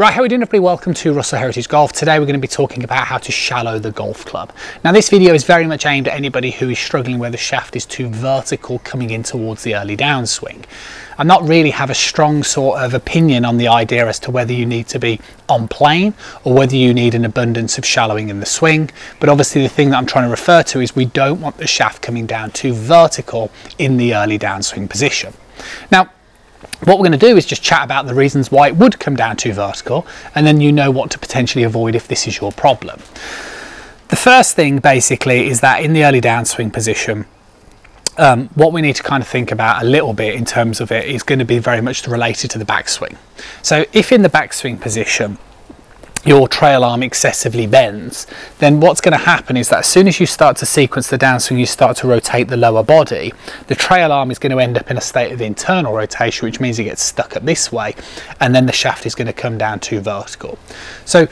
Right, how are we doing everybody? Welcome to Russell Heritage Golf. Today we're going to be talking about how to shallow the golf club. Now this video is very much aimed at anybody who is struggling where the shaft is too vertical coming in towards the early downswing. I'm not really have a strong sort of opinion on the idea as to whether you need to be on plane or whether you need an abundance of shallowing in the swing, but obviously the thing that I'm trying to refer to is we don't want the shaft coming down too vertical in the early downswing position. Now what we're going to do is just chat about the reasons why it would come down too vertical, and then you know what to potentially avoid if this is your problem. The first thing basically is that in the early downswing position, what we need to kind of think about a little bit in terms of it is going to be very much related to the backswing. So if in the backswing position your trail arm excessively bends, then what's going to happen is that as soon as you start to sequence the downswing, you start to rotate the lower body, the trail arm is going to end up in a state of internal rotation, which means it gets stuck up this way, and then the shaft is going to come down too vertical. So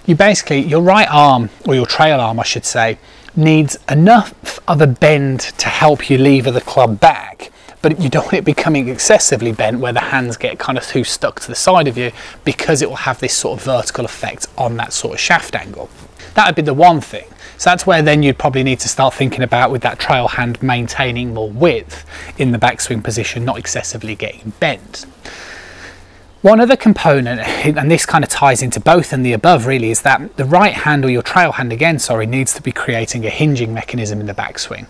you basically, your right arm, or your trail arm I should say, needs enough of a bend to help you lever the club back, but you don't want it becoming excessively bent where the hands get kind of too stuck to the side of you, because it will have this sort of vertical effect on that sort of shaft angle. That would be the one thing. So that's where then you'd probably need to start thinking about with that trail hand maintaining more width in the backswing position, not excessively getting bent. One other component, and this kind of ties into both and the above really, is that the right hand, or your trail hand again, sorry, needs to be creating a hinging mechanism in the backswing,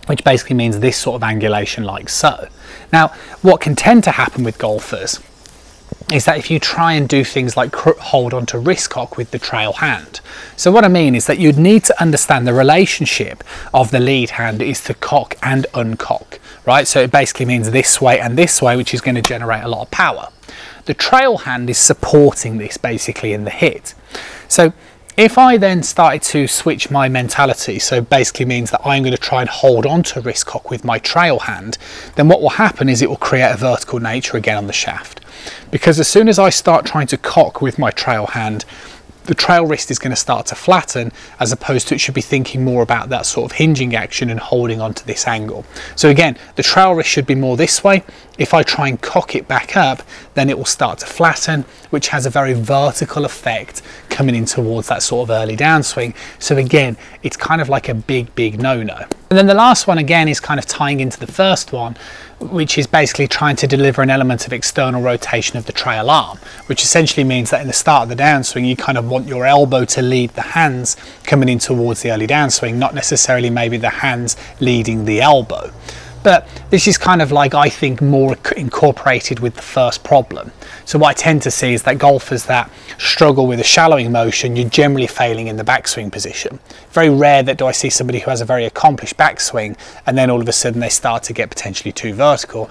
which basically means this sort of angulation like so. Now, what can tend to happen with golfers is that if you try and do things like hold on to wrist cock with the trail hand. So what I mean is that you'd need to understand the relationship of the lead hand is to cock and uncock, right? So it basically means this way and this way, which is going to generate a lot of power. The trail hand is supporting this basically in the hit. So if I then started to switch my mentality, so basically means that I'm going to try and hold on to wrist cock with my trail hand, then what will happen is it will create a vertical nature again on the shaft. Because as soon as I start trying to cock with my trail hand, the trail wrist is going to start to flatten, as opposed to it should be thinking more about that sort of hinging action and holding on to this angle. So again, the trail wrist should be more this way. If I try and cock it back up, then it will start to flatten, which has a very vertical effect coming in towards that sort of early downswing. So again, it's kind of like a big no-no. And then the last one again is kind of tying into the first one, which is basically trying to deliver an element of external rotation of the trail arm, which essentially means that in the start of the downswing, you kind of want your elbow to lead the hands coming in towards the early downswing, not necessarily maybe the hands leading the elbow. But this is kind of like, I think, more incorporated with the first problem. So what I tend to see is that golfers that struggle with a shallowing motion, you're generally failing in the backswing position. Very rare that do I see somebody who has a very accomplished backswing and then all of a sudden they start to get potentially too vertical.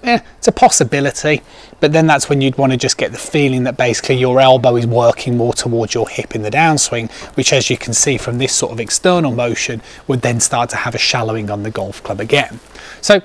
It's a possibility, but then that's when you'd want to just get the feeling that basically your elbow is working more towards your hip in the downswing, which, as you can see from this sort of external motion, would then start to have a shallowing on the golf club again. So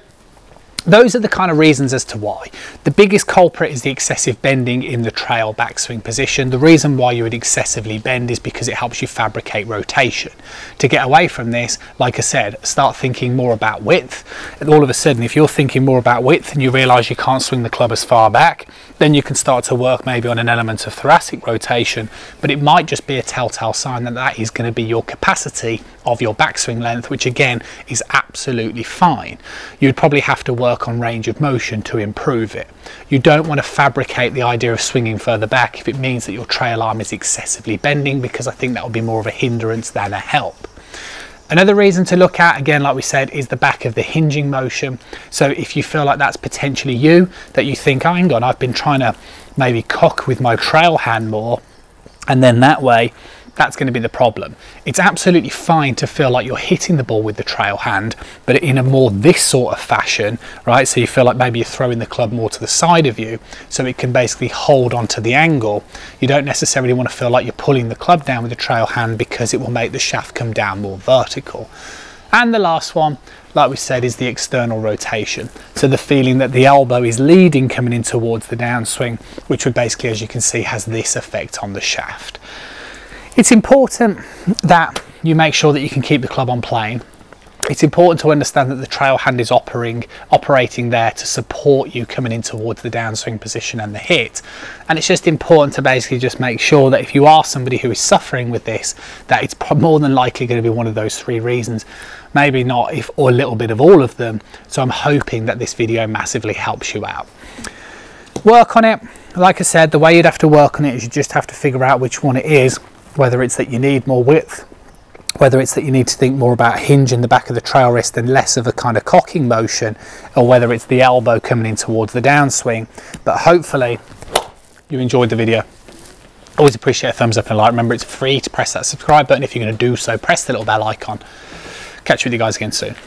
those are the kind of reasons as to why. The biggest culprit is the excessive bending in the trail backswing position. The reason why you would excessively bend is because it helps you fabricate rotation. To get away from this, like I said, start thinking more about width. And all of a sudden, if you're thinking more about width and you realise you can't swing the club as far back, then you can start to work maybe on an element of thoracic rotation, but it might just be a telltale sign that that is going to be your capacity of your backswing length, which again is absolutely fine. You'd probably have to work on range of motion to improve it. You don't want to fabricate the idea of swinging further back if it means that your trail arm is excessively bending, because I think that will be more of a hindrance than a help. Another reason to look at, again, like we said, is the back of the hinging motion. So if you feel like that's potentially you, that you think, oh, hang on, I've been trying to maybe cock with my trail hand more, and then that way, that's going to be the problem. It's absolutely fine to feel like you're hitting the ball with the trail hand, but in a more this sort of fashion, right? So you feel like maybe you're throwing the club more to the side of you, so it can basically hold onto the angle. You don't necessarily want to feel like you're pulling the club down with the trail hand, because it will make the shaft come down more vertical. And the last one, like we said, is the external rotation. So the feeling that the elbow is leading coming in towards the downswing, which would basically, as you can see, has this effect on the shaft. It's important that you make sure that you can keep the club on plane. It's important to understand that the trail hand is operating there to support you coming in towards the downswing position and the hit. And it's just important to basically just make sure that if you are somebody who is suffering with this, that it's more than likely going to be one of those 3 reasons. Maybe not, or a little bit of all of them. So I'm hoping that this video massively helps you out. Work on it. Like I said, the way you'd have to work on it is you just have to figure out which one it is, whether it's that you need more width, whether it's that you need to think more about hinge in the back of the trail wrist and less of a kind of cocking motion, or whether it's the elbow coming in towards the downswing. But hopefully you enjoyed the video. Always appreciate a thumbs up and a like. Remember, it's free to press that subscribe button. If you're going to do so, press the little bell icon. Catch you with you guys again soon.